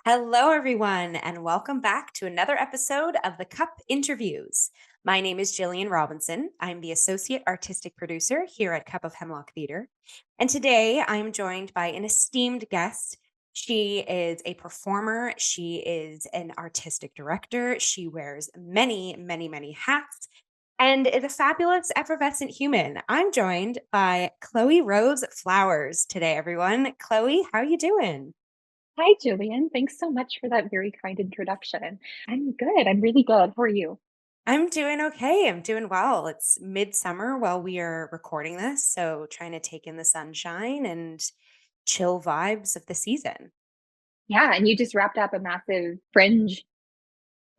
Hello, everyone, and welcome back to another episode of the Cup Interviews. My name is Jillian Robinson. I'm the Associate Artistic Producer here at Cup of Hemlock Theatre. And today I'm joined by an esteemed guest. She is a performer, she is an artistic director, she wears many, many, many hats, and is a fabulous, effervescent human. I'm joined by Chloë Rose Flowers today, everyone. Chloë, how are you doing? Hi, Jillian. Thanks so much for that very kind introduction. I'm good. I'm really good. How are you? I'm doing okay. I'm doing well. It's midsummer while we are recording this, so trying to take in the sunshine and chill vibes of the season. Yeah, and you just wrapped up a massive fringe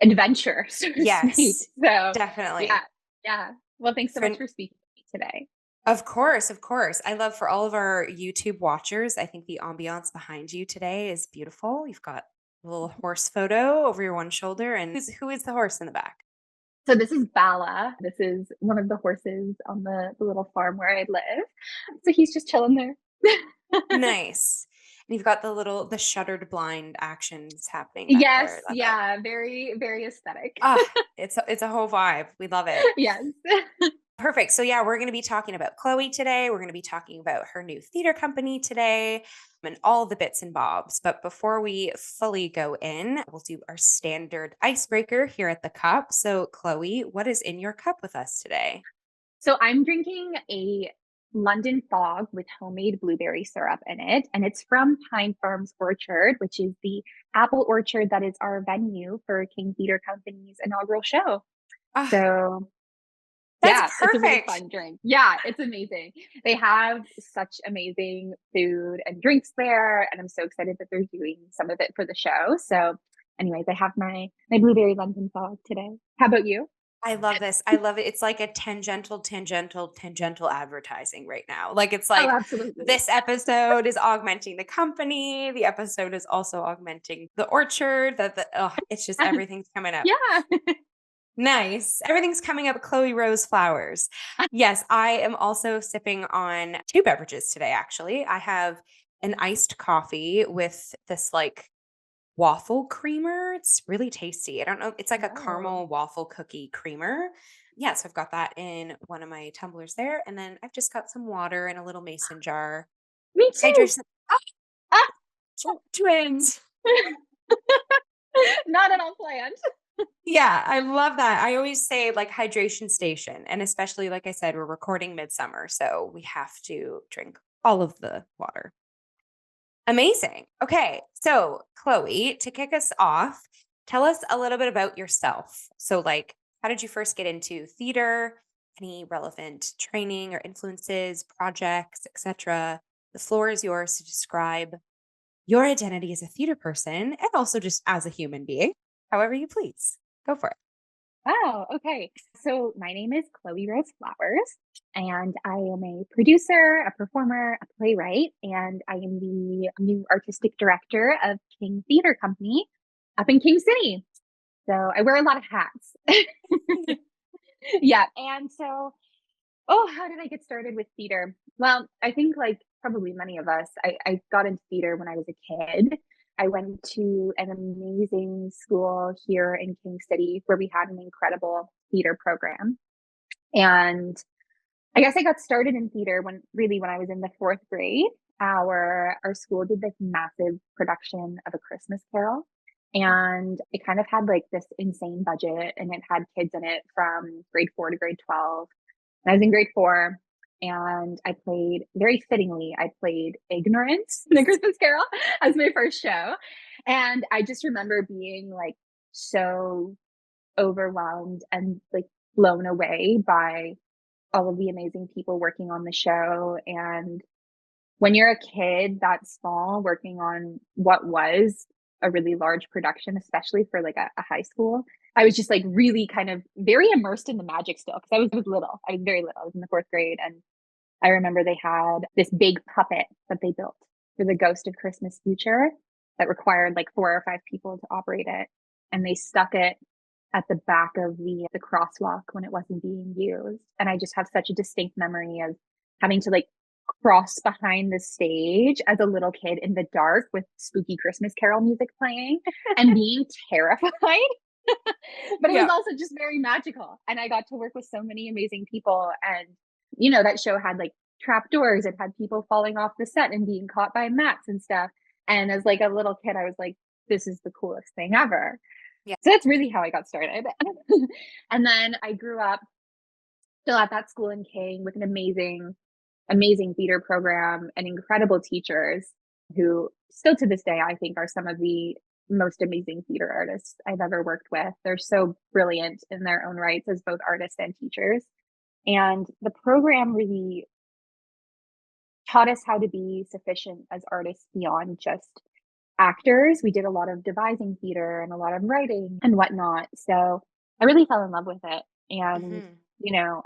adventure, so to speak. Yes, So, yeah, definitely. yeah. Well, thanks so much For for speaking to me today. Of course, of course. I love for all of our YouTube watchers, I think the ambiance behind you today is beautiful. You've got a little horse photo over your one shoulder, and who is the horse in the back? So, this is Bala. This is one of the horses on the little farm where I live. So, he's just chilling there. Nice. And you've got the shuttered blind actions happening back there. Yes, Love it. yeah, very, very aesthetic. Ah, it's a whole vibe. We love it. Yes. Perfect. So yeah, we're going to be talking about Chloe today. We're going to be talking about her new theater company today and all the bits and bobs. But before we fully go in, we'll do our standard icebreaker here at the cup. So Chloe, what is in your cup with us today? So I'm drinking a London fog with homemade blueberry syrup in it. And it's from Pine Farms Orchard, which is the apple orchard that is our venue for King Theater Company's inaugural show. Ah, So that's yeah, it's a really perfect. fun drink. Yeah, it's amazing. They have such amazing food and drinks there. And I'm so excited that they're doing some of it for the show. So anyways, I have my blueberry London fog today. How about you? I love this. I love it. It's like a tangential advertising right now. Like it's Oh, like absolutely. this episode is augmenting the company. The episode is also augmenting the orchard. It's just everything's coming up. Yeah. Nice. Everything's coming up Chloe Rose Flowers. Yes, I am also sipping on two beverages today, actually. I have an iced coffee with this like waffle creamer. It's really tasty. I don't know. It's like a Oh. caramel waffle cookie creamer. Yeah, so I've got that in one of my tumblers there. And then I've just got some water in a little mason jar. Me too. Hydration. Ah, Twins. not at all planned. Yeah, I love that. I always say like hydration station. And especially, like I said, we're recording midsummer. So we have to drink all of the water. Amazing. Okay. So, Chloe, to kick us off, tell us a little bit about yourself. So, like, how did you first get into theater? Any relevant training or influences, projects, etc.? The floor is yours to describe your identity as a theater person and also just as a human being, however you please. Go for it. Wow. Okay. So my name is Chloe Rose Flowers, and I am a producer, a performer, a playwright, and I am the new artistic director of King Theater Company up in King City. So I wear a lot of hats. Yeah. And so, oh, how did I get started with theater? Well, I think like probably many of us, I got into theater when I was a kid. I went to an amazing school here in King City where we had an incredible theater program. And I guess I got started in theater when I was in the fourth grade. Our school did this massive production of A Christmas Carol. And it kind of had like this insane budget and it had kids in it from grade 4 to grade 12. And I was in grade 4 and I played very fittingly, I played Ignorance in A Christmas Carol as my first show. And I just remember being like so overwhelmed and like blown away by all of the amazing people working on the show. And when you're a kid that small working on what was a really large production, especially for like a high school, I was just like really kind of very immersed in the magic still because I was little. I was very little. I was in the fourth grade. And I remember they had this big puppet that they built for the Ghost of Christmas Future that required like 4 or 5 people to operate it. And they stuck it at the back of the crosswalk when it wasn't being used. And I just have such a distinct memory of having to like cross behind the stage as a little kid in the dark with spooky Christmas Carol music playing and being terrified. But it was Yeah. also just very magical. And I got to work with so many amazing people. And, that show had like trapdoors. It had people falling off the set and being caught by mats and stuff. And as like a little kid, I was like, this is the coolest thing ever. Yeah. So that's really how I got started. And then I grew up still at that school in King with an amazing theater program and incredible teachers who still to this day, I think are some of the most amazing theater artists I've ever worked with. They're so brilliant in their own rights as both artists and teachers. And the program really taught us how to be sufficient as artists beyond just actors. We did a lot of devising theater and a lot of writing and whatnot. So I really fell in love with it. And,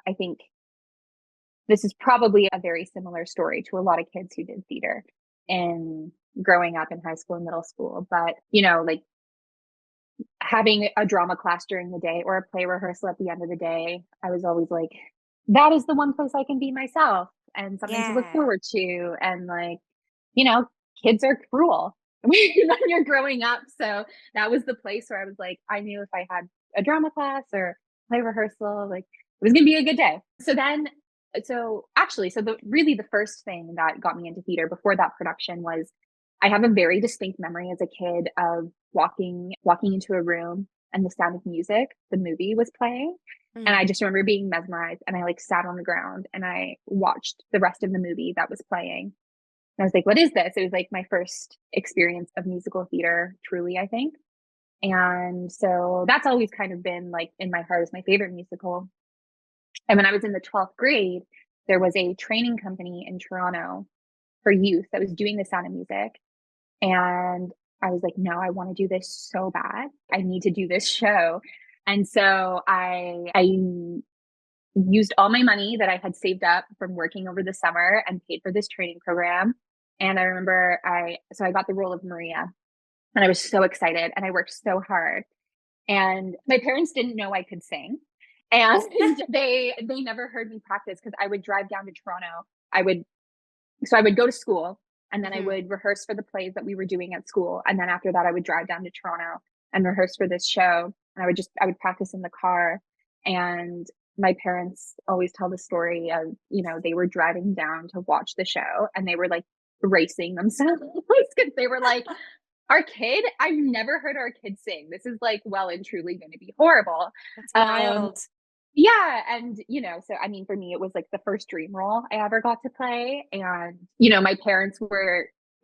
I think this is probably a very similar story to a lot of kids who did theater and growing up in high school and middle school. But, like having a drama class during the day or a play rehearsal at the end of the day, I was always like, that is the one place I can be myself and something to look Yeah. forward to. And like, kids are cruel when you're growing up. So that was the place where I was like, I knew if I had a drama class or play rehearsal, like it was going to be a good day. So the first thing that got me into theater before that production was I have a very distinct memory as a kid of walking into a room and the Sound of Music, the movie was playing. And I just remember being mesmerized and I like sat on the ground and I watched the rest of the movie that was playing. And I was like, what is this? It was like my first experience of musical theater, truly, I think. And so that's always kind of been like in my heart as my favorite musical. And when I was in the 12th grade, there was a training company in Toronto for youth that was doing the Sound of Music. And I was like, no, I want to do this so bad. I need to do this show. And so I used all my money that I had saved up from working over the summer and paid for this training program. And I remember I got the role of Maria and I was so excited and I worked so hard. And my parents didn't know I could sing. And they never heard me practice because I would drive down to Toronto. I would go to school and then I would rehearse for the plays that we were doing at school. And then after that, I would drive down to Toronto and rehearse for this show. And I would practice in the car. And my parents always tell the story of, they were driving down to watch the show and they were like racing themselves because they were like, I've never heard our kid sing. This is like well and truly going to be horrible. That's wild. Yeah. And, so I mean, for me, it was like the first dream role I ever got to play. And, my parents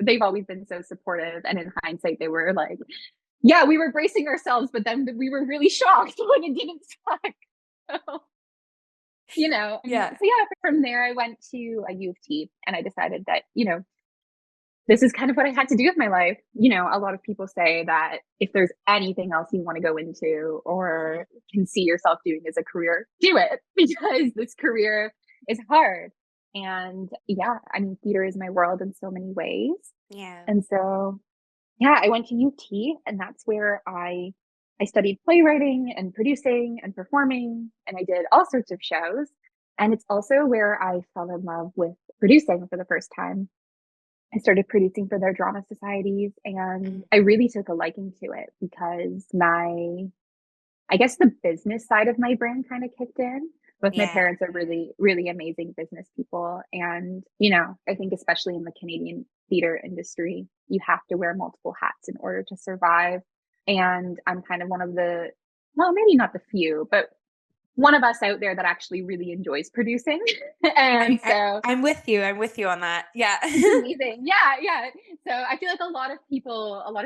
they've always been so supportive. And in hindsight, they were like, yeah, we were bracing ourselves, but then we were really shocked when it didn't suck. So, Yeah. So yeah, from there, I went to a U of T and I decided that, this is kind of what I had to do with my life. A lot of people say that if there's anything else you want to go into or can see yourself doing as a career, do it because this career is hard. And yeah, I mean, theater is my world in so many ways. Yeah. And so, yeah, I went to UT and that's where I studied playwriting and producing and performing and I did all sorts of shows. And it's also where I fell in love with producing for the first time. I started producing for their drama societies and I really took a liking to it because I guess the business side of my brain kind of kicked in. Both my parents are really, really amazing business people. And, I think especially in the Canadian theater industry, you have to wear multiple hats in order to survive. And I'm kind of one of maybe not the few, but one of us out there that actually really enjoys producing. And so I'm with you. I'm with you on that. Yeah. amazing. Yeah. So I feel like a lot of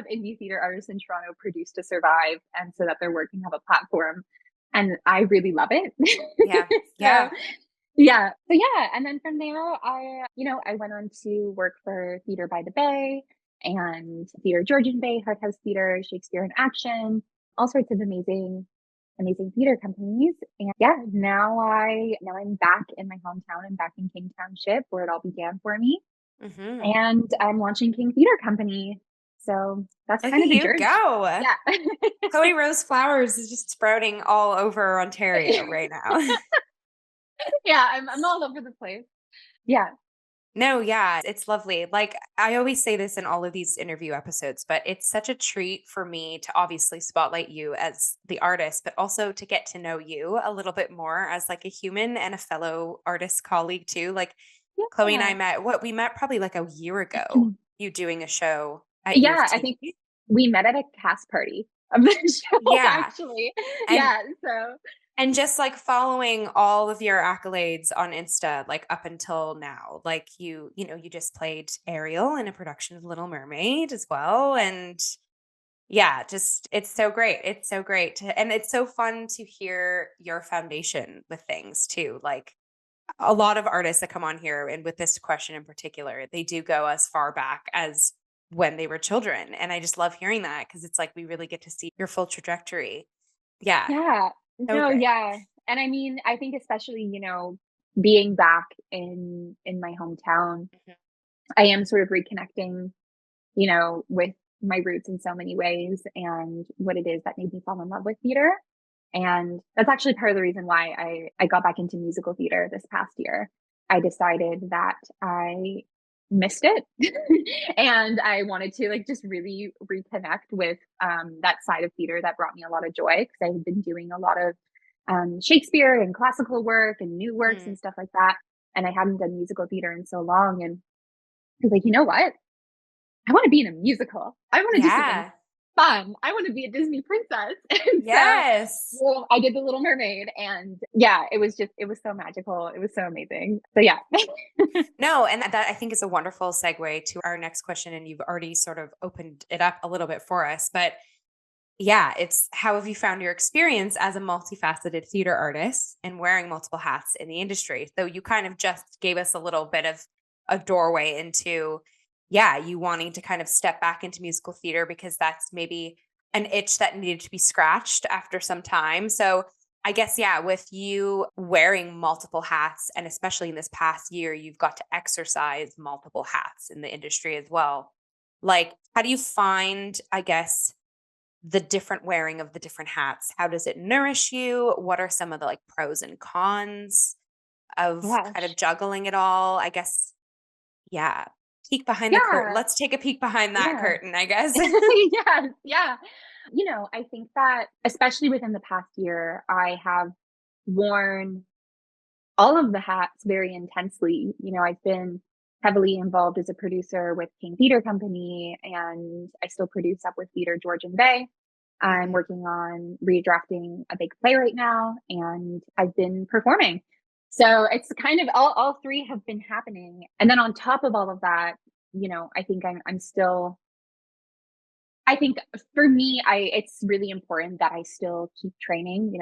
indie theater artists in Toronto produce to survive and so that their work can have a platform. And I really love it. Yeah. Yeah. So yeah. And then from there, I went on to work for Theater by the Bay and Theater Georgian Bay, Hard House Theater, Shakespeare in Action, all sorts of amazing theater companies. And yeah, now I'm back in my hometown and back in King Township where it all began for me. And I'm launching King Theater Company. So that's kind of the journey. Go. Yeah. Chloë Rose Flowers is just sprouting all over Ontario right now. Yeah, I'm all over the place. Yeah. No, yeah, it's lovely. Like I always say this in all of these interview episodes, but it's such a treat for me to obviously spotlight you as the artist, but also to get to know you a little bit more as like a human and a fellow artist colleague too. Like Chloe and I Yeah. met, what we met probably like a year ago, you doing a show at U of Yeah, I T. think we met at a cast party of the show, Yeah. actually. And Yeah, so And just like following all of your accolades on Insta, like up until now, like you just played Ariel in a production of Little Mermaid as well. And yeah, just it's so great. It's so great. And it's so fun to hear your foundation with things too. Like a lot of artists that come on here, and with this question in particular, they do go as far back as when they were children. And I just love hearing that because it's like we really get to see your full trajectory. Yeah, yeah. so No, great. yeah. And I mean, I think especially, being back in my hometown, Mhm. I am sort of reconnecting, with my roots in so many ways and what it is that made me fall in love with theater. And that's actually part of the reason why I got back into musical theater this past year. I decided that I missed it and I wanted to like just really reconnect with that side of theater that brought me a lot of joy because I had been doing a lot of Shakespeare and classical work and new works Mm. and stuff like that. And I hadn't done musical theater in so long. And I was like, you know what? I want to be in a musical. I want to do something Yeah. fun. I want to be a Disney princess. And so, Yes. well, I did The Little Mermaid and yeah, it was so magical. It was so amazing. So yeah. No, and that I think is a wonderful segue to our next question. And you've already sort of opened it up a little bit for us. But yeah, it's how have you found your experience as a multifaceted theater artist and wearing multiple hats in the industry? So you kind of just gave us a little bit of a doorway into, yeah, you wanting to kind of step back into musical theater because that's maybe an itch that needed to be scratched after some time. So I guess, yeah, with you wearing multiple hats, and especially in this past year, you've got to exercise multiple hats in the industry as well. Like, how do you find, I guess, the different wearing of the different hats? How does it nourish you? What are some of the like pros and cons of kind of Gosh. juggling it all? I guess, yeah. Peek behind the curtain. Yeah. Let's take a peek behind that Yeah. curtain, I guess. Yes. Yeah. I think that especially within the past year, I have worn all of the hats very intensely. I've been heavily involved as a producer with King Theater Company, and I still produce up with Theater George and Bay. I'm Mhm. working on redrafting a big play right now, and I've been performing. So it's kind of all three have been happening. And then on top of all of that, I think I'm still I think for me, it's really important that I still keep training,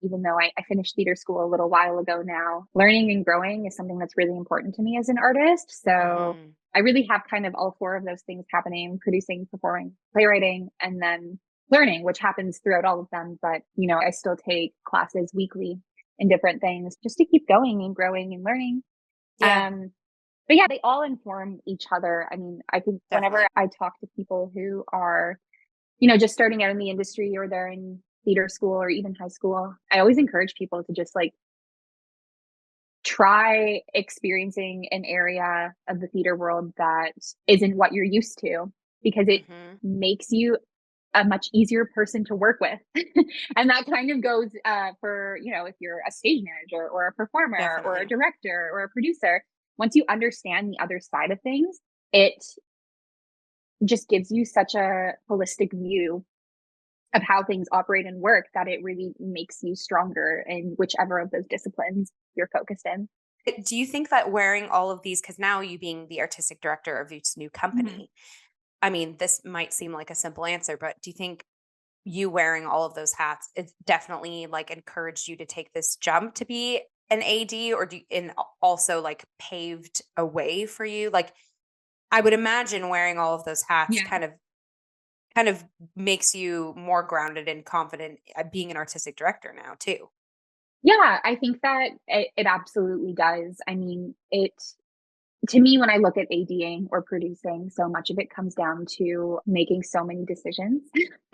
even though I finished theater school a little while ago now. Learning and growing is something that's really important to me as an artist. So Mhm. I really have kind of all four of those things happening: producing, performing, playwriting, and then learning, which happens throughout all of them. But, I still take classes weekly in different things just to keep going and growing and learning. Yeah, But yeah, they all inform each other. I mean, I think whenever definitely. I talk to people who are just starting out in the industry or they're in theater school or even high school, I always encourage people to just like try experiencing an area of the theater world that isn't what you're used to because it Mhm. makes you a much easier person to work with. And that kind of goes for, if you're a stage manager or a performer or a Definitely. director or a producer. Once you understand the other side of things, it just gives you such a holistic view of how things operate and work that it really makes you stronger in whichever of those disciplines you're focused in. Do you think that wearing all of these, because now you being the artistic director of each new Mhm. company, I mean, this might seem like a simple answer, but do you think you wearing all of those hats, it's definitely like encouraged you to take this jump to be an AD, or also like paved a way for you? Like I would imagine wearing all of those hats Yeah. kind of makes you more grounded and confident at being an artistic director now too. Yeah, I think that it absolutely does. I mean, to me, when I look at ADing or producing, so much of it comes down to making so many decisions.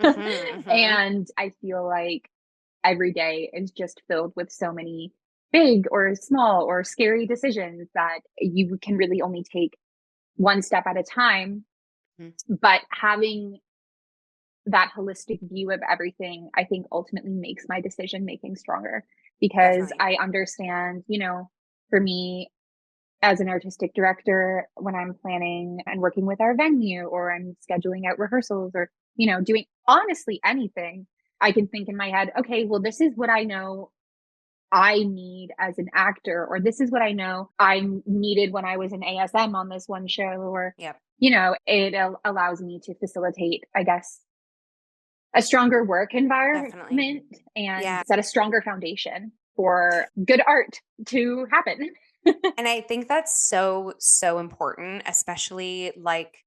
Mhm, mhm. And I feel like every day is just filled with so many big or small or scary decisions that you can really only take one step at a time. Mhm. But having that holistic view of everything, I think ultimately makes my decision making stronger because Definitely. I understand, for me as an artistic director, when I'm planning and working with our venue or I'm scheduling out rehearsals or, doing honestly anything, I can think in my head, okay, well, this is what I know I need as an actor, or this is what I know I needed when I was an ASM on this one show, or, Yep. it allows me to facilitate, I guess, a stronger work Definitely. environment and Yeah. set a stronger foundation for good art to happen. And I think that's so, so important, especially like,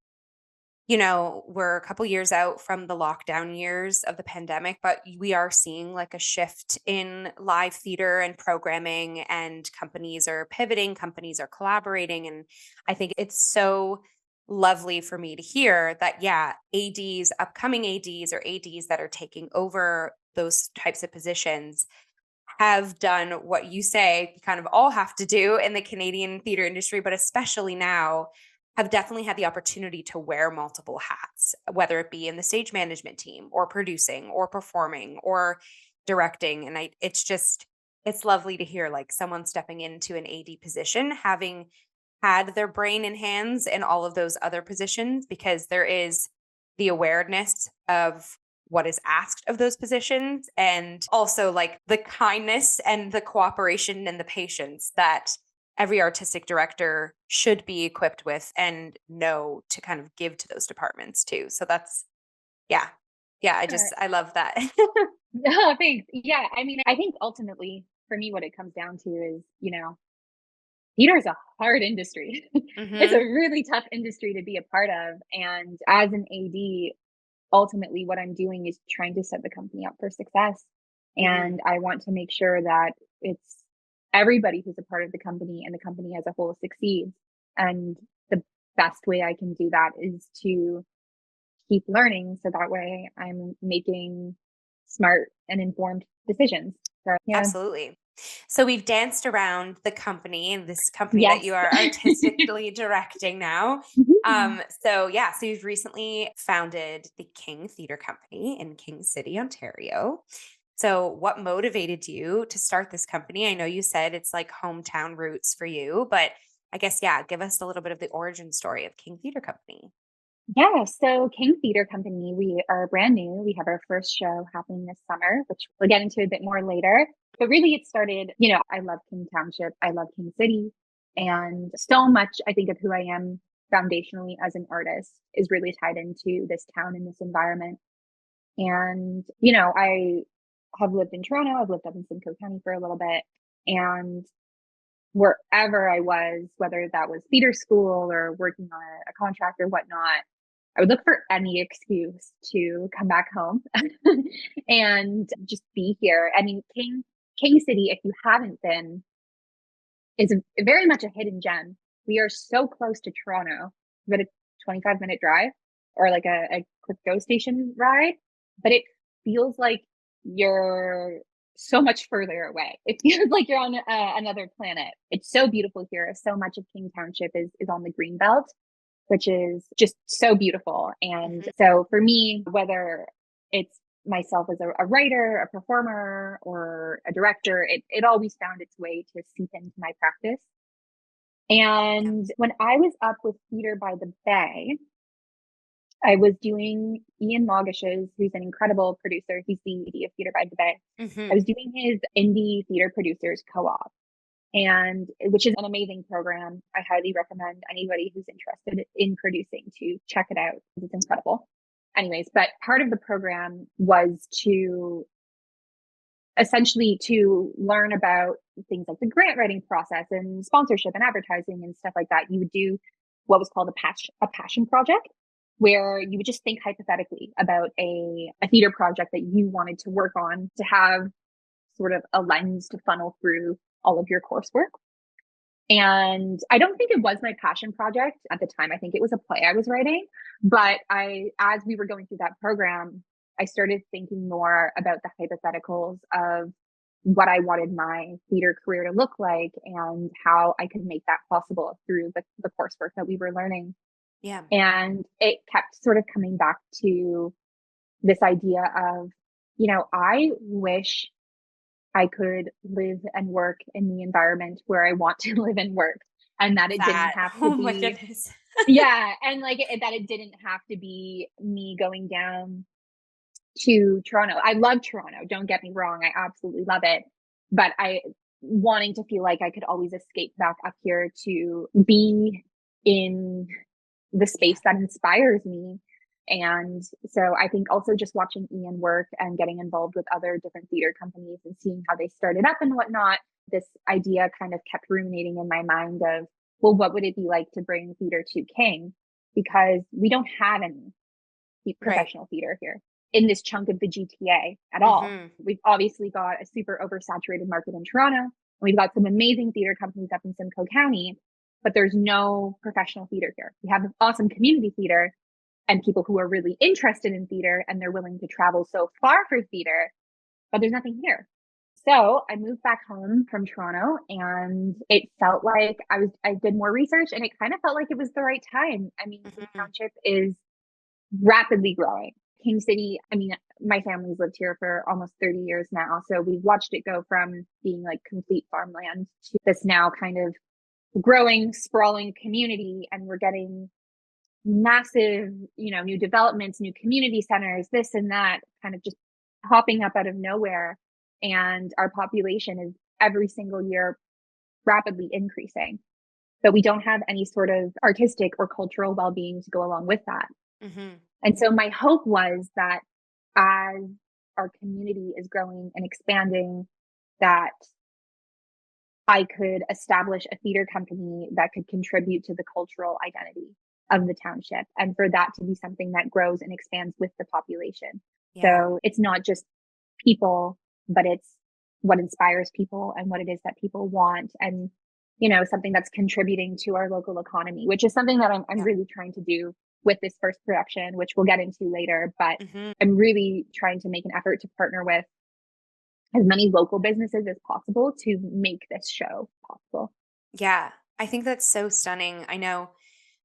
we're a couple years out from the lockdown years of the pandemic, but we are seeing like a shift in live theater and programming, and companies are pivoting, companies are collaborating. And I think it's so lovely for me to hear that, yeah, ADs, upcoming ADs or ADs that are taking over those types of positions have done what you say we kind of all have to do in the Canadian theater industry, but especially now, have definitely had the opportunity to wear multiple hats, whether it be in the stage management team or producing or performing or directing. And it's lovely to hear like someone stepping into an AD position, having had their brain and hands in all of those other positions, because there is the awareness of what is asked of those positions, and also like the kindness and the cooperation and the patience that every artistic director should be equipped with and know to kind of give to those departments too. So that's, yeah. Yeah, Sure. I love that. Oh, thanks. Yeah, I mean, I think ultimately for me, what it comes down to is, theater is a hard industry. It's a Mhm. really tough industry to be a part of. And as an AD, ultimately what I'm doing is trying to set the company up for success. Mhm. And I want to make sure that it's everybody who's a part of the company and the company as a whole succeeds. And the best way I can do that is to keep learning so that way I'm making smart and informed decisions. So, yeah. Absolutely. So we've danced around the company, and this company that Yes. you are artistically directing now. Mhm. So you've recently founded the King Theater Company in King City, Ontario. So what motivated you to start this company? I know you said it's like hometown roots for you, but I guess, yeah, give us a little bit of the origin story of King Theater Company. Yeah, so King Theater Company, we are brand new. We have our first show happening this summer, which we'll get into a bit more later. But really, it started, I love King Township, I love King City, and so much, I think, of who I am foundationally as an artist is really tied into this town and this environment. And, I have lived in Toronto, I've lived up in Simcoe County for a little bit, and wherever I was, whether that was theater school or working on a contract or whatnot, I would look for any excuse to come back home and just be here. I mean, King City, if you haven't been, is very much a hidden gem. We are so close to Toronto, but a 25-minute drive or like a quick go station ride, but it feels like you're so much further away. It feels like you're on another planet. It's so beautiful here. So much of King Township is on the green belt, which is just so beautiful. And Mhm. so for me, whether it's myself as a writer, a performer, or a director, it always found its way to seep into my practice. Yeah. And when I was up with Theater by the Bay, I was doing Ian Moggish's, who's an incredible producer. He's the AD of Theater by the Bay. I Mhm. was doing his indie theater producers co-op, and which is an amazing program. I highly recommend anybody who's interested in producing to check it out. It's incredible. Anyways, but part of the program was to essentially to learn about things like the grant writing process and sponsorship and advertising and stuff like that. You would do what was called a passion project, where you would just think hypothetically about a theater project that you wanted to work on to have sort of a lens to funnel through all of your coursework. And I don't think it was my passion project at the time. I think it was a play I was writing. But as we were going through that program, I started thinking more about the hypotheticals of what I wanted my theater career to look like and how I could make that possible through the coursework that we were learning. Yeah. And it kept sort of coming back to this idea of, I wish I could live and work in the environment where I want to live and work, and that it didn't That. have to Oh my be, goodness. yeah, and like that it didn't have to be me going down to Toronto. I love Toronto, don't get me wrong, I absolutely love it, but I wanting to feel like I could always escape back up here to be in the Yeah. space that inspires me. And so I think also just watching Ian work and getting involved with other different theater companies and seeing how they started up and whatnot, this idea kind of kept ruminating in my mind of, well, what would it be like to bring theater to King? Because we don't have any Right. professional theater here in this chunk of the GTA at all. Hmm. We've obviously got a super oversaturated market in Toronto, and we've got some amazing theater companies up in Simcoe County, but there's no professional theater here. We have awesome community theater and people who are really interested in theater and they're willing to travel so far for theater, but there's nothing here. So I moved back home from Toronto and it felt like I did more research and it kind of felt like it was the right time. I mean, King Hmm. Township is rapidly growing. King City, I mean, my family's lived here for almost 30 years now. So we've watched it go from being like complete farmland to this now kind of growing, sprawling community. And we're getting massive, new developments, new community centers, this and that kind of just popping up out of nowhere. And our population is every single year rapidly increasing. But we don't have any sort of artistic or cultural well being to go along with that. Hmm. And so my hope was that as our community is growing and expanding, that I could establish a theater company that could contribute to the cultural identity of the township and for that to be something that grows and expands with the population. Yeah. So it's not just people, but it's what inspires people and what it is that people want and something that's contributing to our local economy, which is something that I'm Yeah. really trying to do with this first production, which we'll get into later, but Hmm. I'm really trying to make an effort to partner with as many local businesses as possible to make this show possible. Yeah. I think that's so stunning. I know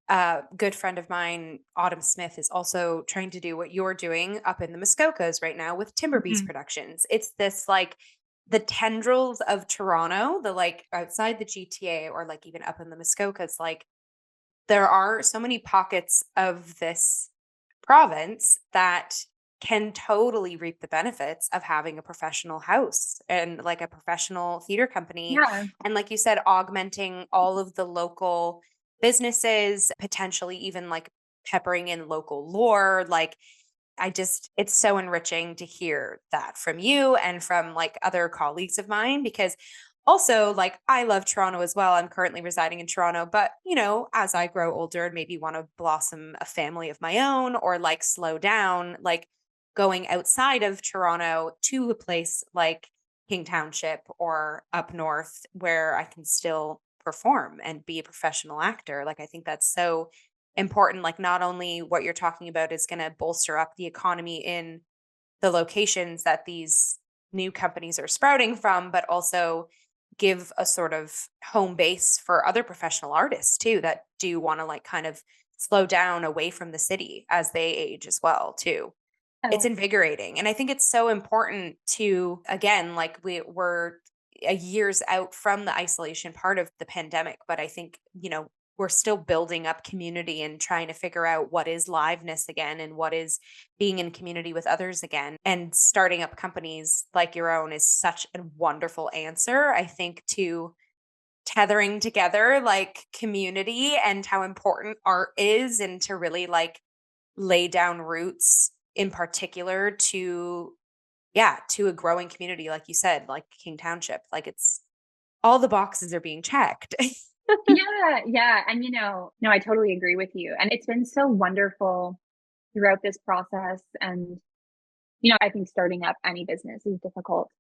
a good friend of mine, Autumn Smith, is also trying to do what you're doing up in the Muskokas right now with Timberbeast Mhm. Productions. It's this like the tendrils of Toronto, the like outside the GTA or like even up in the Muskokas, like there are so many pockets of this province that can totally reap the benefits of having a professional house and like a professional theater company. Yeah. And like you said, augmenting all of the local businesses, potentially even like peppering in local lore. Like, it's so enriching to hear that from you and from like other colleagues of mine because also like I love Toronto as well. I'm currently residing in Toronto, but as I grow older and maybe want to blossom a family of my own or like slow down, like going outside of Toronto to a place like King Township or up north where I can still perform and be a professional actor. Like I think that's so important. Like not only what you're talking about is going to bolster up the economy in the locations that these new companies are sprouting from, but also give a sort of home base for other professional artists too that do want to like kind of slow down away from the city as they age as well too. It's Oh, invigorating. And I think it's so important to, again, like we're a years out from the isolation part of the pandemic, but I think, we're still building up community and trying to figure out what is liveness again and what is being in community with others again. And starting up companies like your own is such a wonderful answer, I think, to tethering together like community and how important art is and to really like lay down roots in particular to yeah, to a growing community like you said, like King Township. Like it's all the boxes are being checked. yeah, yeah. And no, I totally agree with you. And it's been so wonderful throughout this process. And, I think starting up any business is difficult,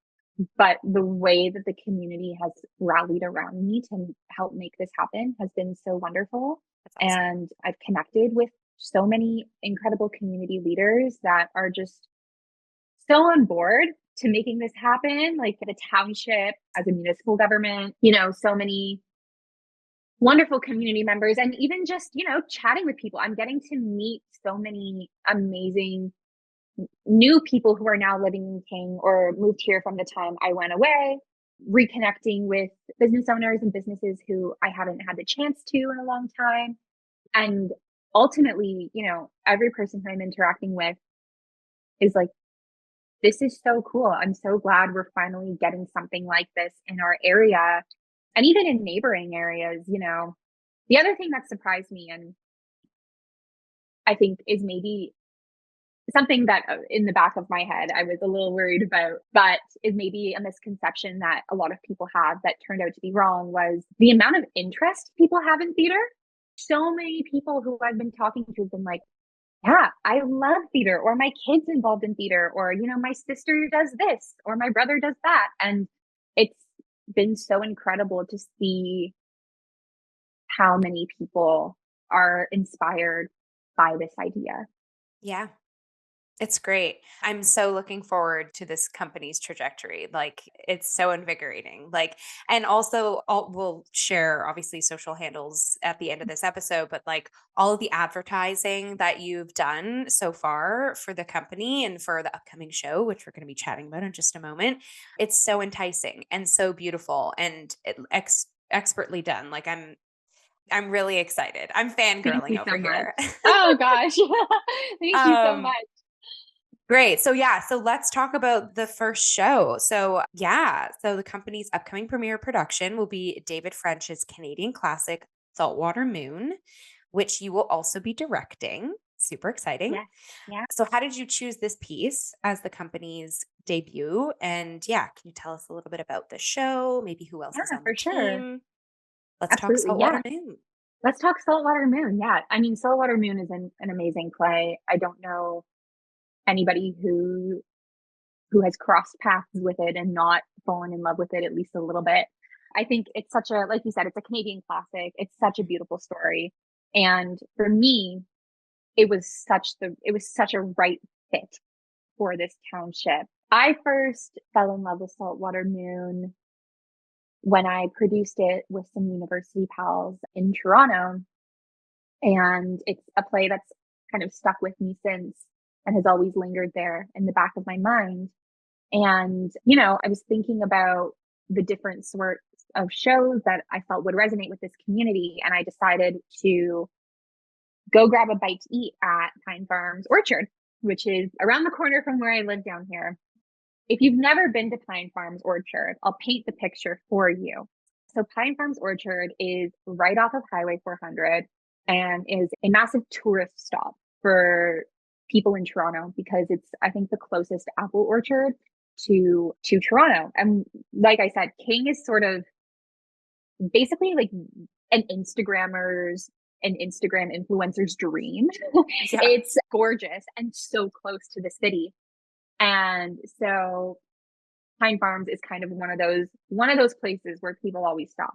but the way that the community has rallied around me to help make this happen has been so wonderful. That's awesome. And I've connected with so many incredible community leaders that are just so on board to making this happen, like the township as a municipal government, you know, so many wonderful community members, and even just, you know, chatting with people. I'm getting to meet so many amazing new people who are now living in King or moved here from the time I went away, reconnecting with business owners and businesses who I haven't had the chance to in a long time. And ultimately, you know, every person who I'm interacting with is like, this is so cool. I'm so glad we're finally getting something like this in our area and even in neighboring areas, you know. The other thing that surprised me, and I think is maybe something that in the back of my head I was a little worried about, but is maybe a misconception that a lot of people have that turned out to be wrong, was the amount of interest people have in theater. So many people who I've been talking to have been like, yeah, I love theater, or my kid's involved in theater, or, you know, my sister does this, or my brother does that. And it's been so incredible to see how many people are inspired by this idea. Yeah. It's great. I'm so looking forward to this company's trajectory. Like, it's so invigorating. Like, and also we'll share obviously social handles at the end of this episode, but like all of the advertising that you've done so far for the company and for the upcoming show, which we're going to be chatting about in just a moment. It's so enticing and so beautiful and expertly done. Like, I'm really excited. I'm Thank fangirling you so over much. here. Oh gosh. Thank you so um much. Great. So yeah, so let's talk about the first show. So yeah, so the company's upcoming premiere production will be David French's Canadian classic Saltwater Moon, which you will also be directing. Super exciting. Yes. Yeah. So how did you choose this piece as the company's debut? And yeah, can you tell us a little bit about the show? Maybe who else is Yeah, on the for sure. team? Let's talk Absolutely. Yeah. Saltwater Moon. Let's talk Saltwater Moon. Yeah. I mean, Saltwater Moon is an amazing play. I don't know anybody who has crossed paths with it and not fallen in love with it at least a little bit. I think it's such a, like you said, it's a Canadian classic. It's such a beautiful story. And for me, it was such a right fit for this township. I first fell in love with Saltwater Moon when I produced it with some university pals in Toronto. And it's a play that's kind of stuck with me since and has always lingered there in the back of my mind. And, you know, I was thinking about the different sorts of shows that I felt would resonate with this community. And I decided to go grab a bite to eat at Pine Farms Orchard, which is around the corner from where I live down here. If you've never been to Pine Farms Orchard, I'll paint the picture for you. So Pine Farms Orchard is right off of Highway 400 and is a massive tourist stop for people in Toronto because it's, I think, the closest apple orchard to Toronto. And like I said, King is sort of basically like an Instagram influencer's dream. Yeah. It's gorgeous and so close to the city. And so Pine Farms is kind of one of those places where people always stop.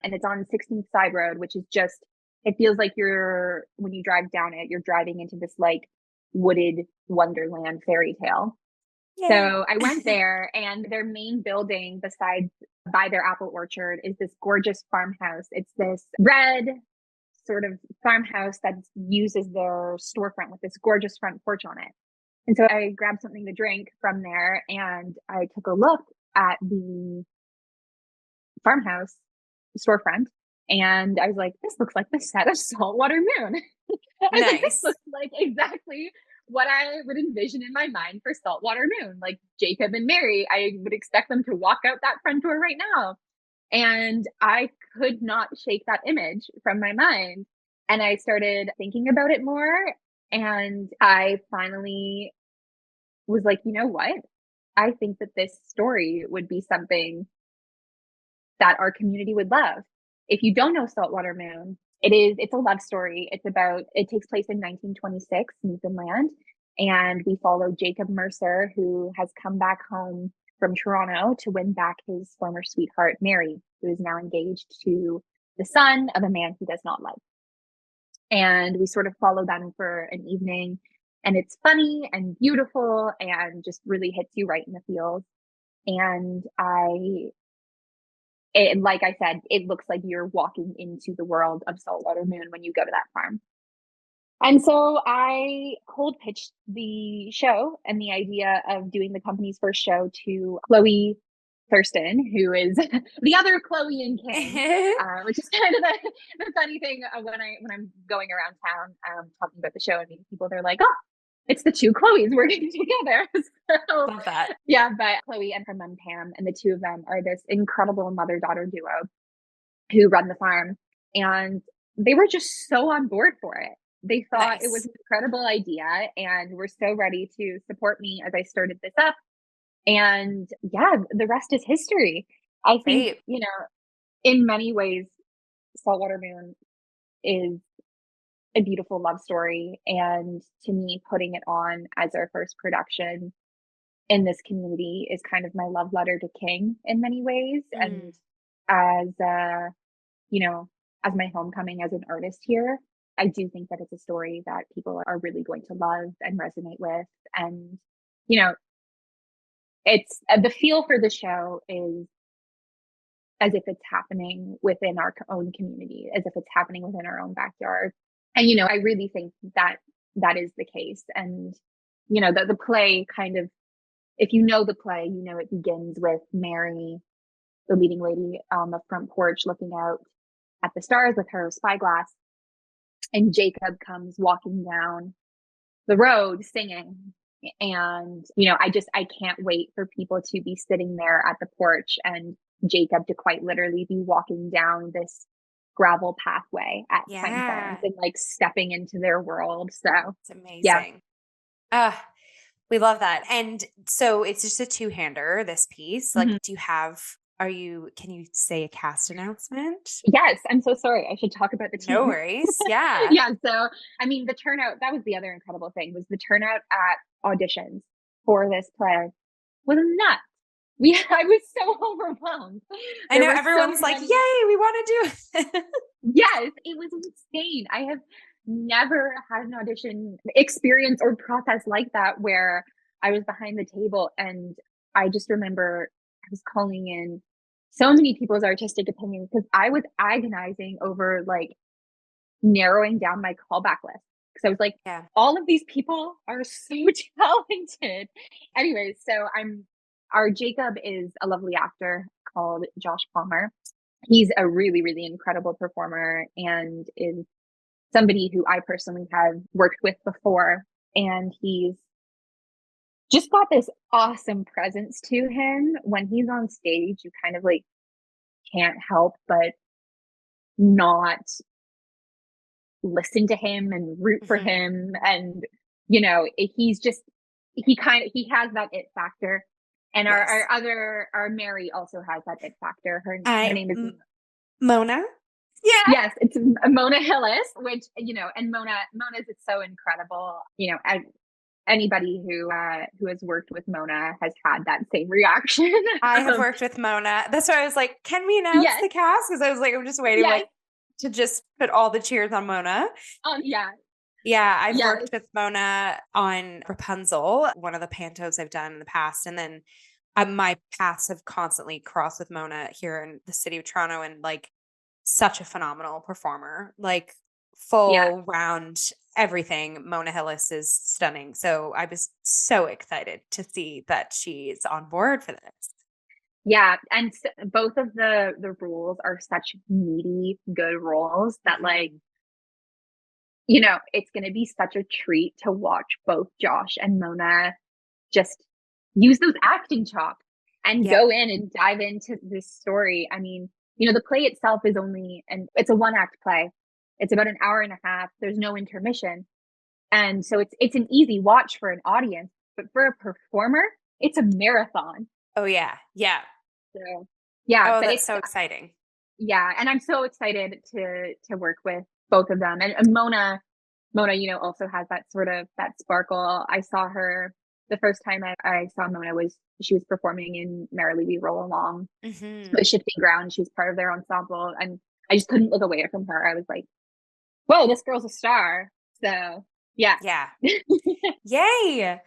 And it's on 16th Side Road, which is just, it feels like when you drive down it, you're driving into this like wooded wonderland fairy tale. Yay. So I went there, and their main building besides by their apple orchard is this gorgeous farmhouse. It's this red sort of farmhouse that's used as their storefront with this gorgeous front porch on it. And so I grabbed something to drink from there, and I took a look at the farmhouse storefront, and I was like, this looks like the set of Saltwater Moon. I was like, this Nice. looks like exactly what I would envision in my mind for Saltwater Moon. Like Jacob and Mary, I would expect them to walk out that front door right now. And I could not shake that image from my mind. And I started thinking about it more. And I finally was like, you know what? I think that this story would be something that our community would love. If you don't know Saltwater Moon, it's a love story. It takes place in 1926 in Newfoundland. And we follow Jacob Mercer, who has come back home from Toronto to win back his former sweetheart, Mary, who is now engaged to the son of a man he does not like. And we sort of follow them for an evening. and it's funny and beautiful and just really hits you right in the feels. And like I said, it looks like you're walking into the world of Saltwater Moon when you go to that farm. And so I cold pitched the show and the idea of doing the company's first show to Chloe Thurston, who is the other Chloe and King, which is kind of the funny thing when I'm going around town talking about the show and meeting people. They're like, "Oh, it's the two Chloes working together." So, Love that. yeah, but Chloe and her mom Pam, and the two of them are this incredible mother-daughter duo who run the farm, and they were just so on board for it. They thought it was Nice. an incredible idea and were so ready to support me as I started this up. And yeah, the rest is history. I think, Great. in many ways, Saltwater Moon is a beautiful love story. And to me, putting it on as our first production in this community is kind of my love letter to King in many ways. Mm. And as you know, as my homecoming as an artist here, I do think that it's a story that people are really going to love and resonate with. And, you know, it's the feel for the show is as if it's happening within our own community, as if it's happening within our own backyard. And, I really think that that is the case. And, the play kind of, if you know the play, it begins with Mary, the leading lady on the front porch looking out at the stars with her spyglass. And Jacob comes walking down the road singing. And, I can't wait for people to be sitting there at the porch and Jacob to quite literally be walking down this gravel pathway at Pine Farms Yeah. and like stepping into their world. So, It's yeah. amazing. We love that. And so it's just a two-hander, this piece. Like, Mhm. can you say a cast announcement? Yes, I'm so sorry. I should talk about the No team. worries. Yeah. Yeah, so I mean, the turnout, that was the other incredible thing, was the turnout at auditions for this play was nuts. I was so overwhelmed. I There know were so everyone's like, many. yay, we want to do it. Yes, it was insane. I have never had an audition experience or process like that where I was behind the table and I just remember I was calling in so many people's artistic opinions because I was agonizing over like narrowing down my callback list because I was like, Yeah. all of these people are so talented. Anyways, so our Jacob is a lovely actor called Josh Palmer. He's a really, really incredible performer and is somebody who I personally have worked with before. And he's just got this awesome presence to him. When he's on stage, you kind of like can't help but not listen to him and root for Mhm. him. And, he has that it factor. And Yes. our Mary also has that it factor. Her I name is Mona. Yeah. Yes, it's Mona Hillis, which, and Mona's is so incredible. Anybody who has worked with Mona has had that same reaction. I have worked with Mona. That's why I was like, can we announce Yes, the cast? Because I was like, I'm just waiting yes, like to just put all the cheers on Mona. yeah, Yeah, I've yes, worked with Mona on Rapunzel, one of the pantos I've done in the past. And then my paths have constantly crossed with Mona here in the city of Toronto and like such a phenomenal performer, like yeah. full round everything. Mona Hillis is stunning. So I was so excited to see that she's on board for this. Yeah, and both of the roles are such meaty, good roles that like, Mhm. it's going to be such a treat to watch both Josh and Mona just use those acting chops and Yep. go in and dive into this story. I mean, the play itself is and it's a one act play. It's about an hour and a half. There's no intermission. And so it's an easy watch for an audience, but for a performer, it's a marathon. Oh yeah. Yeah. So yeah, Oh, but that's it's so exciting. yeah, and I'm so excited to work with both of them. And Mona, also has that sort of that sparkle. I saw her the first time I saw Mona was she was performing in Merrily We Roll Along Mhm. with Shifting Ground. She was part of their ensemble, and I just couldn't look away from her. I was like, "Whoa, this girl's a star!" So Yeah. Yeah. Yay.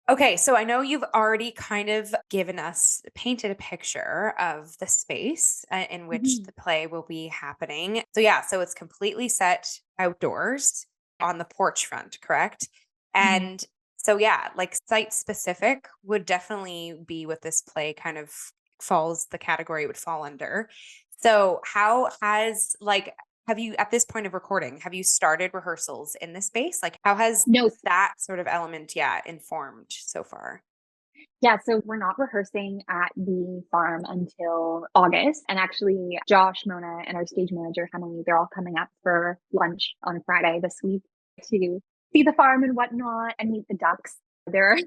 Okay, so I know you've already kind of given us painted a picture of the space in which Mhm. the play will be happening. So yeah, so it's completely set outdoors on the porch front, correct? Mhm. And so yeah, like site specific would definitely be what this play kind of falls the category it would fall under. So how has like have you at this point of recording, have you started rehearsals in this space? Like how has No, that sort of element, yeah, informed so far? yeah, so we're not rehearsing at the farm until August. And actually, Josh, Mona, and our stage manager, Emily, they're all coming up for lunch on Friday this week to see the farm and whatnot and meet the ducks. There are The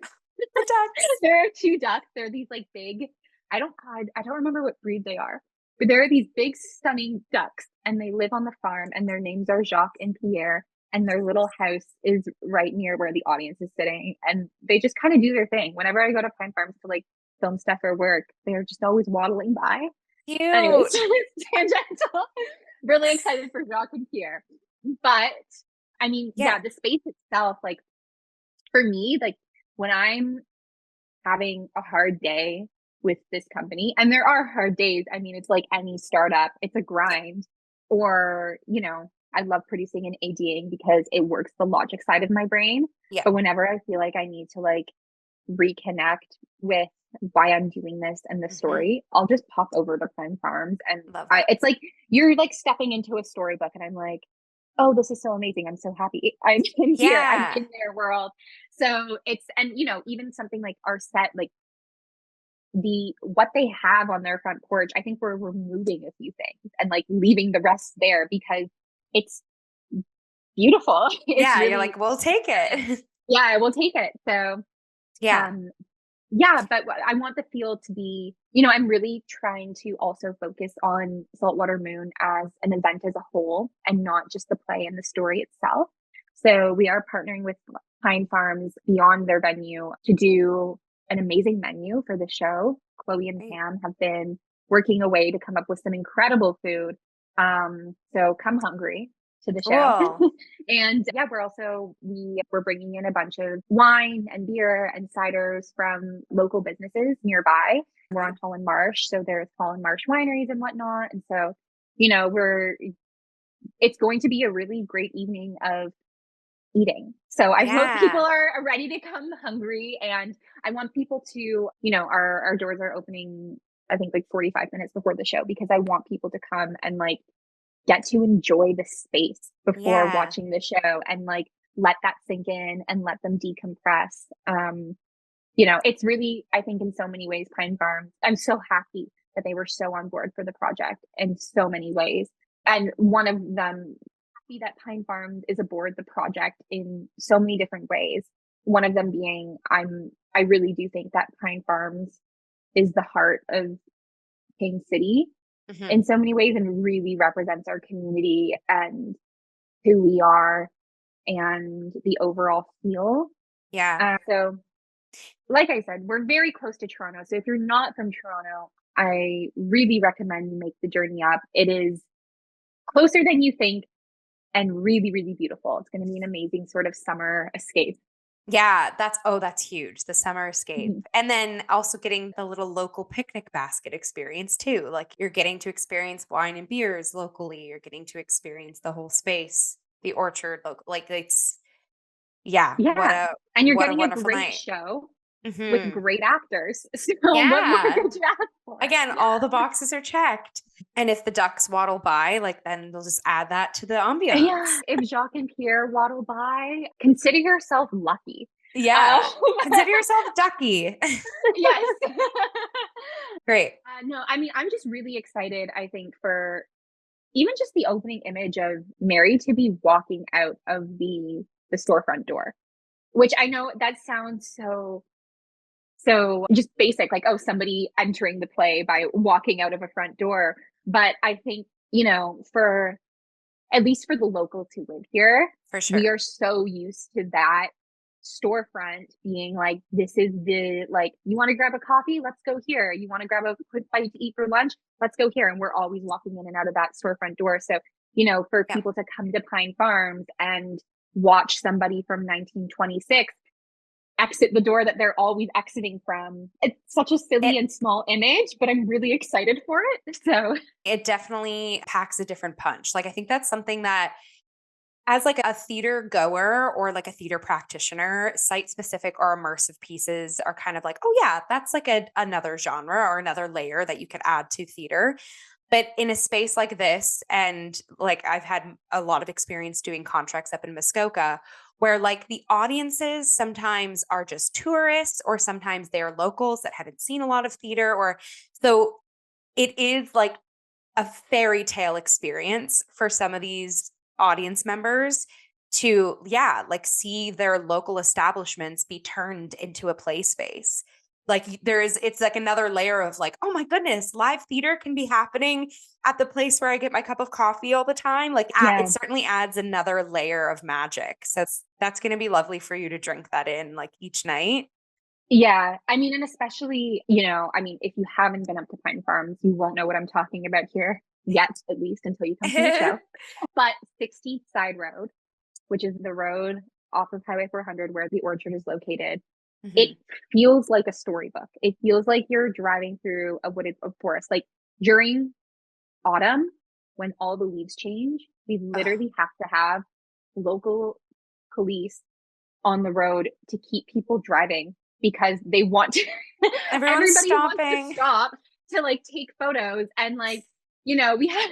ducks. there are two ducks. They're these like big, I don't remember what breed they are, but there are these big, stunning ducks, and they live on the farm, and their names are Jacques and Pierre. And their little house is right near where the audience is sitting. And they just kind of do their thing. Whenever I go to Pine Farms to like film stuff or work, they're just always waddling by. Anyways, Cute. it's tangential. Really excited for Jacques and Pierre. But I mean, Yeah. yeah, the space itself, like for me, like when I'm having a hard day with this company, and there are hard days. I mean, it's like any startup, it's a grind. Or, I love producing and ADing because it works the logic side of my brain. Yeah. But whenever I feel like I need to like reconnect with why I'm doing this and the Mhm. story, I'll just pop over to Prime Farms. And Love that. it's like you're like stepping into a storybook, and I'm like, oh, this is so amazing. I'm so happy. I'm in here. I'm Yeah. in their world. So it's, and even something like our set, like the what they have on their front porch, I think we're removing a few things and like leaving the rest there because it's beautiful. It's Yeah, you're really, like, "We'll take it." yeah, I will take it. So, Yeah. um, yeah, but I want the feel to be, I'm really trying to also focus on Saltwater Moon as an event as a whole and not just the play and the story itself. So we are partnering with Pine Farms beyond their venue to do an amazing menu for the show. Chloe and Great. Pam have been working away to come up with some incredible food. So come hungry to the show. Cool. And yeah, we're bringing in a bunch of wine and beer and ciders from local businesses nearby. We're on Great. Holland Marsh, so there's Holland Marsh wineries and whatnot. And so, we're it's going to be a really great evening of eating. So I hope people Yeah. are ready to come hungry, and I want people to, our doors are opening I think like 45 minutes before the show because I want people to come and like get to enjoy the space before Yeah. watching the show and like let that sink in and let them decompress. It's really, I think in so many ways, Pine Farms, I'm so happy that they were so on board for the project in so many ways. And one of them, happy that Pine Farms is aboard the project in so many different ways. One of them being, I really do think that Pine Farms is the heart of King City Mhm. in so many ways and really represents our community and who we are and the overall feel. Yeah. So, like I said, we're very close to Toronto. So, if you're not from Toronto, I really recommend you make the journey up. It is closer than you think and really, really beautiful. It's going to be an amazing sort of summer escape. Yeah, that's huge, the summer escape. Mhm. And then also getting the little local picnic basket experience too. Like you're getting to experience wine and beers locally, you're getting to experience the whole space, the orchard local. Like it's yeah, Yeah. And you're what a getting a wonderful great night. show with Mhm. great actors. So, what more Yeah. could you ask for? Again, all the boxes are checked. And if the ducks waddle by, like then they'll just add that to the Yeah, ambiance. if Jacques and Pierre waddle by, consider yourself lucky. Uh, Yeah. Consider yourself ducky. yes. Great. No, I mean, I'm just really excited, I think, for even just the opening image of Mary to be walking out of the storefront door, which I know that sounds so just basic, like, oh, somebody entering the play by walking out of a front door. But I think, for at least for the locals who live here, For we sure. are so used to that storefront being like, this is the, like, you want to grab a coffee? Let's go here. You want to grab a quick bite to eat for lunch? Let's go here. And we're always walking in and out of that storefront door. So, for Yeah. people to come to Pine Farms and watch somebody from 1926 exit the door that they're always exiting from. It's such a silly It, and small image, but I'm really excited for it. So it definitely packs a different punch. Like, I think that's something that as like a theater goer or like a theater practitioner, site specific or immersive pieces are kind of like, oh yeah, that's like another genre or another layer that you could add to theater. But in a space like this, and like I've had a lot of experience doing contracts up in Muskoka, where like the audiences sometimes are just tourists, or sometimes they're locals that haven't seen a lot of theater, or so it is like a fairy tale experience for some of these audience members to, yeah, like see their local establishments be turned into a play space. Like it's like another layer of like, oh my goodness, live theater can be happening at the place where I get my cup of coffee all the time. Like it yeah, certainly adds another layer of magic. So that's going to be lovely for you to drink that in like each night. yeah. I mean, and especially, I mean, if you haven't been up to Pine Farms, you won't know what I'm talking about here yet, at least until you come to the show. But 16th Side Road, which is the road off of Highway 400 where the orchard is located, it Mhm. feels like a storybook. It feels like you're driving through a wooded forest. Like during autumn, when all the leaves change, we Oh, literally have to have local police on the road to keep people driving because they want to everyone's everybody wants to stopping. stop to like take photos and like we have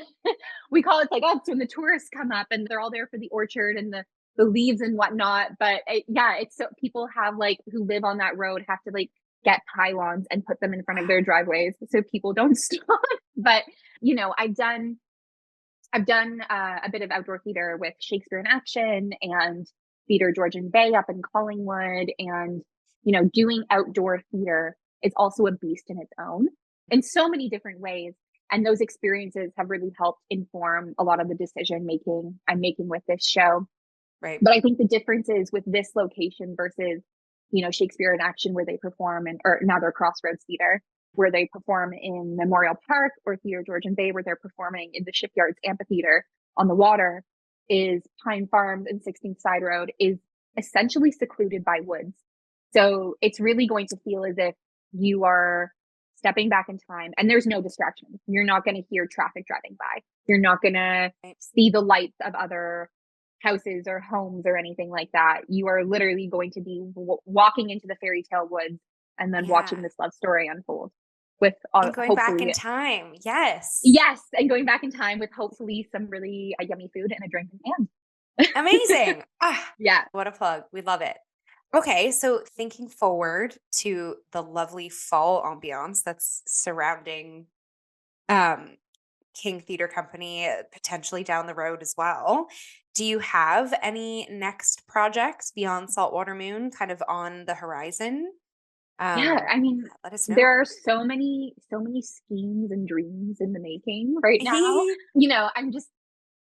we call it like, oh, it's when the tourists come up and they're all there for the orchard and the leaves and whatnot, but yeah, it's so people have like who live on that road have to like get pylons and put them in front of their driveways so people don't stop. But I've done a bit of outdoor theater with Shakespeare in Action and Theater Georgian Bay up in Collingwood. And, doing outdoor theater is also a beast in its own in so many different ways. And those experiences have really helped inform a lot of the decision making I'm making with this show. Right. But I think the difference is with this location versus, Shakespeare in Action where they perform or now they're Crossroads Theater, where they perform in Memorial Park or Theater Georgian Bay where they're performing in the Shipyards Amphitheater on the water, is Pine Farms and 16th Side Road is essentially secluded by woods. So it's really going to feel as if you are stepping back in time and there's no distractions. You're not going to hear traffic driving by. You're not going to Right. see the lights of other houses or homes or anything like that. You are literally going to be walking into the fairy tale woods and then watching Yeah. this love story unfold with And going back in hopefully, time. Yes. yes, and going back in time with hopefully some really yummy food and a drink in hand. Amazing. Ah, Yeah. what a plug. We love it. Okay, so thinking forward to the lovely fall ambiance that's surrounding um King Theater Company, potentially down the road as well. Do you have any next projects beyond Saltwater Moon kind of on the horizon? Yeah, I mean, Let us know. there are so many schemes and dreams in the making right now. I'm just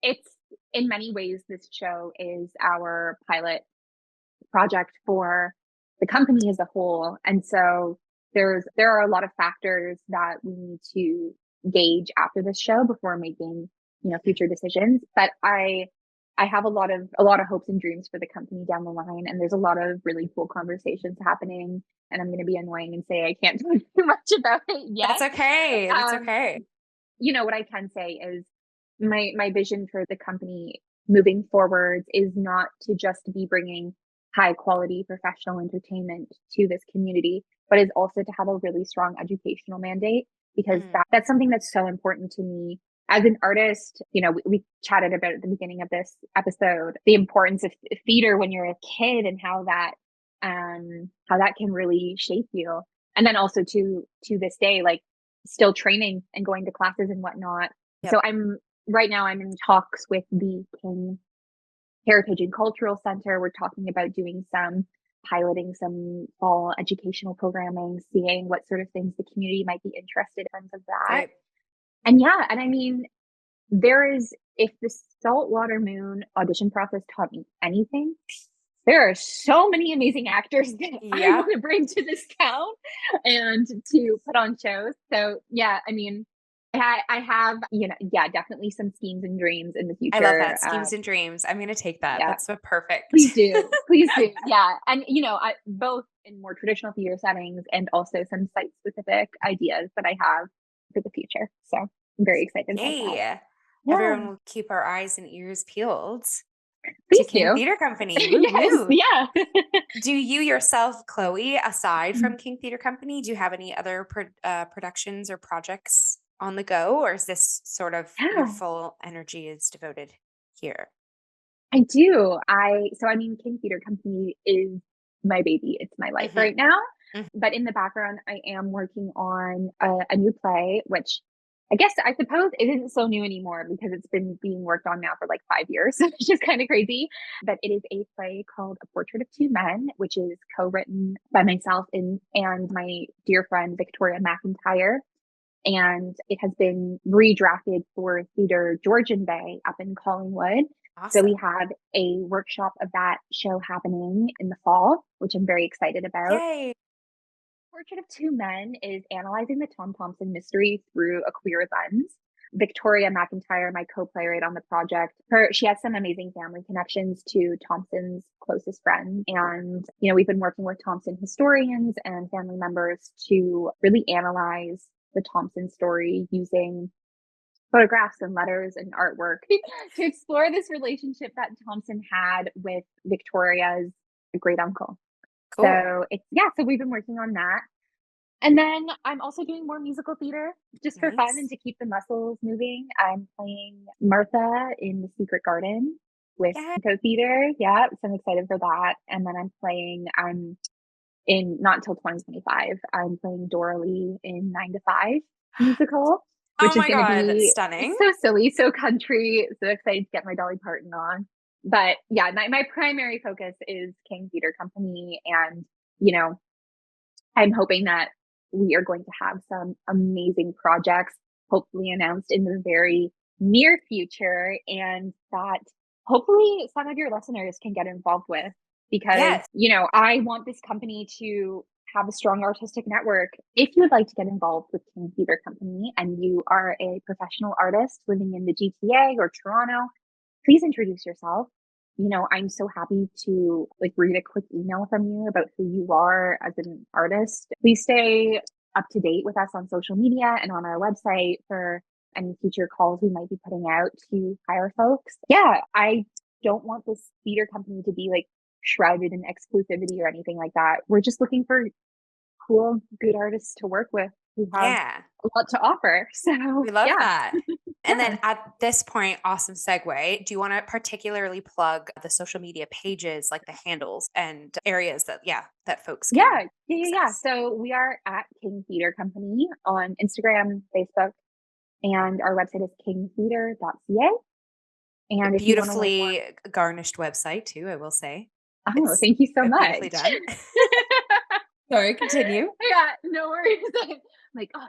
it's in many ways this show is our pilot project for the company as a whole. And so there are a lot of factors that we need to gauge after this show before making, future decisions. But I have a lot of hopes and dreams for the company down the line. And there's a lot of really cool conversations happening. And I'm gonna be annoying and say I can't talk too much about it That's yet. okay. That's Um, okay. what I can say is my vision for the company moving forwards is not to just be bringing high quality professional entertainment to this community, but is also to have a really strong educational mandate because Mm, that's something that's so important to me as an artist. We chatted about at the beginning of this episode the importance of theater when you're a kid and how that can really shape you. And then also to this day, like still training and going to classes and whatnot. yep. So right now I'm in talks with the King Heritage and Cultural Center. We're talking about doing piloting some fall educational programming, seeing what sort of things the community might be interested in terms of that. Great. And yeah, and I mean, if the Saltwater Moon audition process taught me anything, there are so many amazing actors that I Yeah. want to bring to this town and to put on shows. So yeah, I mean, I have, yeah, definitely some schemes and dreams in the I love future. that. Schemes and dreams. I'm gonna take that. Yeah, That's so perfect. please do. Please do. Yeah. And, I both in more traditional theater settings and also some site specific ideas that I have for the future. So I'm very excited about that. Yay. Yeah, Everyone will keep our eyes and ears peeled to please King do. Theater Company. Woo Yes. woo. Yeah. Do you yourself, Chloe, aside from King Theater Company, do you have any other productions or projects on the go, or is this sort of your Yeah, full energy is devoted here? I do. I mean, King Theater Company is my baby. It's my life Hmm. right now. Hmm. But in the background, I am working on a new play, which I suppose isn't so new anymore because it's been being worked on now for like 5 years, which is kind of crazy. But it is a play called A Portrait of Two Men, which is co-written by myself and my dear friend Victoria McIntyre. And it has been redrafted for Theatre Georgian Bay up in Collingwood. So we Awesome. have a workshop of that show happening in the fall, which I'm very excited about. Yay. Portrait of Two Men is analyzing the Tom Thompson mystery through a queer lens. Victoria McIntyre, my co-playwright on the project, she has some amazing family connections to Thompson's closest friend. And, we've been working with Thompson historians and family members to really analyze the Thompson story using photographs and letters and artwork to explore this relationship that Thompson had with Victoria's great uncle. Cool. So we've been working on that. And then I'm also doing more musical theater just for fun and Nice. to keep the muscles moving. I'm playing Martha in The Secret Garden with Yeah. Co Theater. Yeah, so I'm excited for that. And then I'm in not until 2025, I'm playing Dora Lee in 9 to 5 musical, Oh which is my going to God, be stunning. so silly, so country. So excited to get my Dolly Parton on. But yeah, my primary focus is King Theater Company. And, you know, I'm hoping that we are going to have some amazing projects, hopefully announced in the very near future, and that hopefully some of your listeners can get involved with because, Yes. I want this company to have a strong artistic network. If you would like to get involved with King Theater Company and you are a professional artist living in the GTA or Toronto, please introduce yourself. I'm so happy to read a quick email from you about who you are as an artist. Please stay up to date with us on social media and on our website for any future calls we might be putting out to hire folks. Yeah, I don't want this theater company to be shrouded in exclusivity or anything like that. We're just looking for cool, good artists to work with who have Yeah. a lot to offer. We So love yeah, that. And yeah. then at this point, awesome segue. Do you want to particularly plug the social media pages, like the handles and areas that, yeah, that folks Yeah, can yeah, yeah, yeah. access? So we are at King Theater Company on Instagram, Facebook, and our website is kingtheater.ca. A And if you want to learn more, beautifully garnished website too, I will say. oh, It's thank you so beautifully much. done. Sorry, continue. Yeah, no worries. I'm like, oh,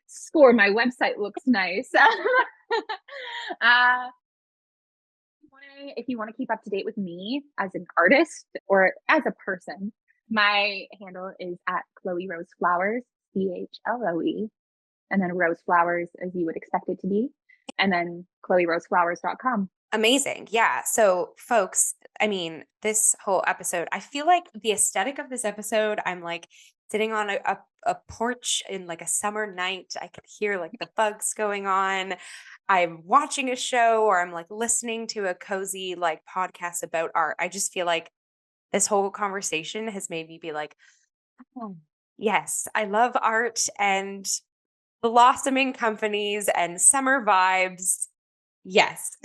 score, my website looks nice. uh, if you want to keep up to date with me as an artist or as a person, my handle is at Chloe Rose Flowers, CHLOE, and then Rose Flowers as you would expect it to be, and then ChloeRoseFlowers.com. Amazing. Yeah. So, folks, I mean, this whole episode, I feel like the aesthetic of this episode, I'm like sitting on a porch in like a summer night. I could hear like the bugs going on. I'm watching a show or I'm like listening to a cozy like podcast about art. I just feel like this whole conversation has made me be like, oh, yes, I love art and blossoming companies and summer vibes. Yes.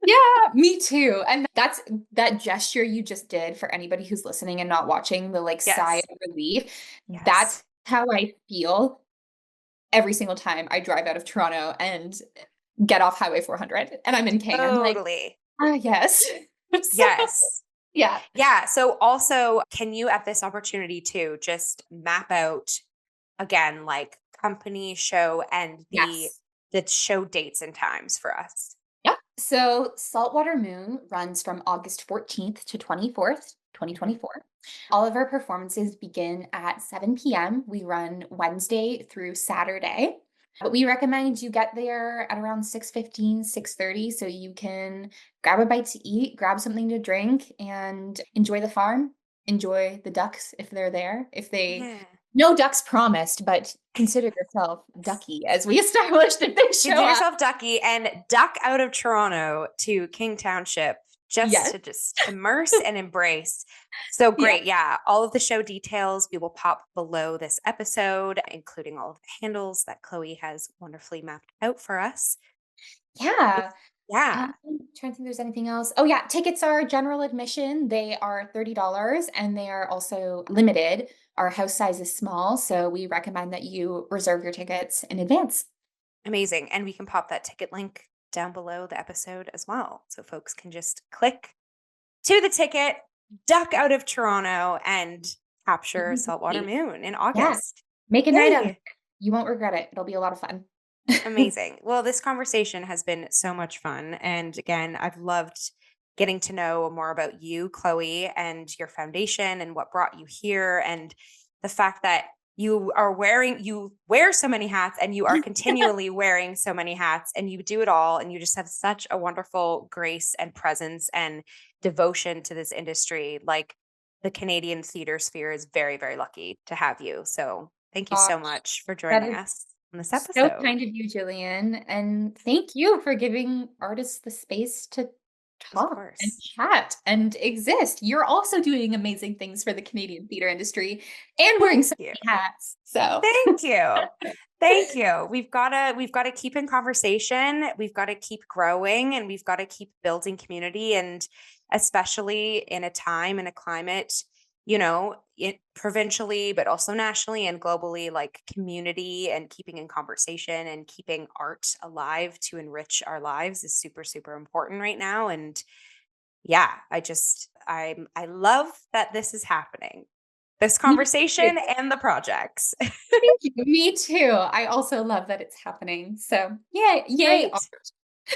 Yeah, me too. And that gesture you just did for anybody who's listening and not watching, the sigh Yes. of relief. Yes. That's how I feel every single time I drive out of Toronto and get off Highway 400 and I'm in King. I'm like, Totally. ah, yes. So, Yes. yeah. Yeah. So also, can you at this opportunity too just map out again like company show and Yes. the show dates and times for us? Yep. So Saltwater Moon runs from August 14th to 24th, Mhm. 2024. All of our performances begin at 7 p.m. We run Wednesday through Saturday. But we recommend you get there at around 6:15, 6:30, so you can grab a bite to eat, grab something to drink, and enjoy the farm. Enjoy the ducks if they're there. If they Yeah. no ducks promised, but consider yourself ducky as we established if they show Consider up. yourself ducky and duck out of Toronto to King Township Yes. to just immerse and embrace. So Yeah. great. Yeah. All of the show details we will pop below this episode, including all of the handles that Chloe has wonderfully mapped out for us. Yeah. Yeah. Trying to think if there's anything else. Oh yeah, tickets are general admission. They are $30 and they are also limited. Our house size is small, so we recommend that you reserve your tickets in advance. Amazing. And we can pop that ticket link down below the episode as well. So folks can just click to the ticket, duck out of Toronto, and capture Saltwater Moon in Yeah. August. Make a night of Yay. it. You won't regret it. It'll be a lot of fun. Amazing. Well, this conversation has been so much fun. And again, I've loved getting to know more about you, Chloe, and your foundation and what brought you here. And the fact that you wear so many hats and you are continually wearing so many hats and you do it all. And you just have such a wonderful grace and presence and devotion to this industry. Like the Canadian theater sphere is very, very lucky to have you. So thank you so Gosh, much for that joining is us on this so episode. kind of you, Jillian. And thank you for giving artists the space to Of talk and course. chat and exist. You're also doing amazing things for the Canadian theater industry and wearing so Thank you. many hats. So Thank you. Thank you. We've got to keep in conversation. We've got to keep growing and we've got to keep building community. And especially in a time and a climate, provincially, but also nationally and globally, like community and keeping in conversation and keeping art alive to enrich our lives is super, super important right now. And yeah, I love that this is happening. This conversation and the projects. thank you. Me too. I also love that it's happening. So yay, yay Great. art.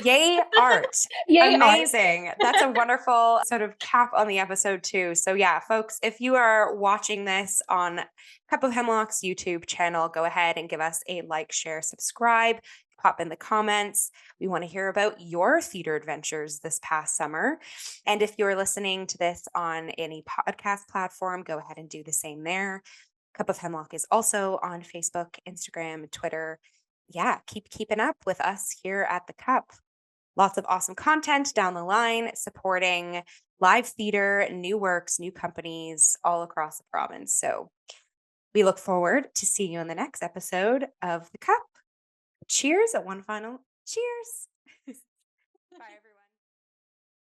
Yay, art. Yay art. Amazing. That's a wonderful sort of cap on the episode too. So yeah, folks, if you are watching this on Cup of Hemlock's YouTube channel, go ahead and give us a like, share, subscribe, pop in the comments. We want to hear about your theater adventures this past summer. And if you're listening to this on any podcast platform, go ahead and do the same there. Cup of Hemlock is also on Facebook, Instagram, Twitter. Yeah, keep keeping up with us here at the Cup. Lots of awesome content down the line supporting live theater, new works, new companies all across the province. So we look forward to seeing you in the next episode of the Cup. Cheers at one final cheers.